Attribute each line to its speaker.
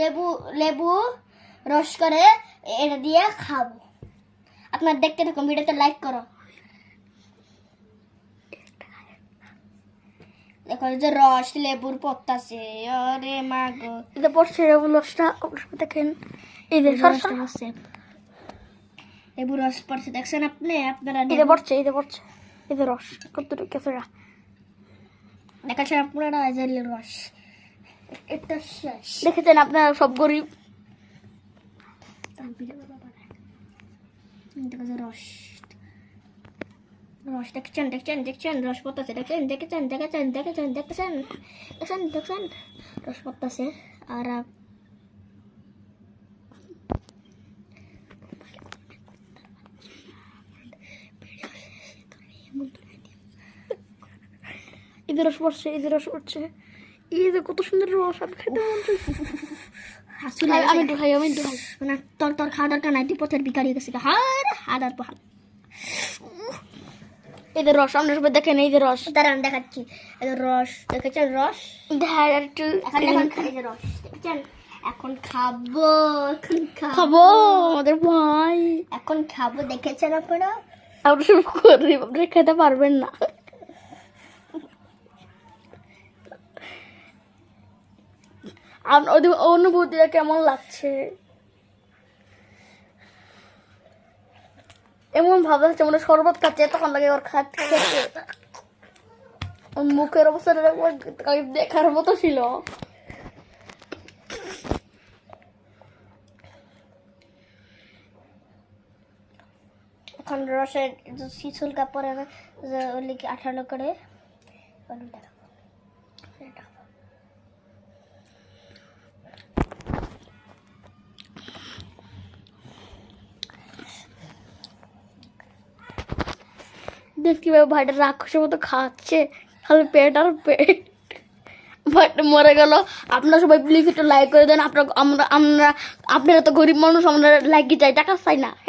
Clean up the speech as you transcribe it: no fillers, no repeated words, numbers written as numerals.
Speaker 1: লেবু লেবু রস করে এটা দিয়ে খাবো। আপনার দেখতে থাকুন, ভিডিওতে লাইক করো। দেখো এই যে রস লেবুর পড়তাছে, আরে মা গো,
Speaker 2: এটা পড়ছে লেবুর রসটা। দেখেন এই যে
Speaker 1: রসটা পড়ছে, লেবুর রস পড়ছে, দেখছেন আপনি? আপনারা
Speaker 2: এটা পড়ছে এই যে রস কতটুকু কেসরা
Speaker 1: দেখাচ্ছেন আপনারা, এই যে রস এটা শেষ।
Speaker 2: দেখেছেন আপনারা সব গরিব।
Speaker 1: রস রস দেখছেন দেখছেন দেখছেন রস পড়তেছে, দেখছেন দেখেছেন দেখেছেন দেখেছেন দেখতেছেন দেখছেন দেখছেন রস পড়তেছে। আর
Speaker 2: ঈদের রস পড়ছে এই যে কত সুন্দর রস। আমি খেতে মন চাইছে। আমি একটু খাই
Speaker 1: মানে তোর খাওয়া দরকার নাই, তুই পথের ভিখারি গেছে। হার হাদার পাহাড়
Speaker 2: এদের রস আপনার সবাই দেখেন। এই যে রস
Speaker 1: দাঁড়ান দেখাচ্ছি, এই যে রস দেখেছেন, রস
Speaker 2: দেখায় আর একটু
Speaker 1: এই যে রস দেখেছেন। এখন খাবো,
Speaker 2: খাবো আমাদের ভাই।
Speaker 1: এখন খাবো, দেখেছেন আপনারা?
Speaker 2: আমরা সব গরিব, আপনারা খেতে পারবেন না। ওদের অনুভূতিটা কেমন লাগছে? এমন ভাব লাগছে মানে শরবত খাচ্ছে, তখন লাগে ওর খাচ্ছে। মুখের অবস্থাটা দেখার মতো ছিল।
Speaker 1: এখন রসের শিশুল কাপড়ের ওলি 18 করে
Speaker 2: দেখ কিভাবে ভাইটা রাক্ষসের মতো খাচ্ছে, খালি পেট আর পেট। ভাইটা মরে গেল। আপনারা সবাই প্লিজ একটু লাইক করে দেন। আপনারা তো গরিব মানুষ, আমরা লাইক চাই, টাকা চাই না। হ্যাঁ।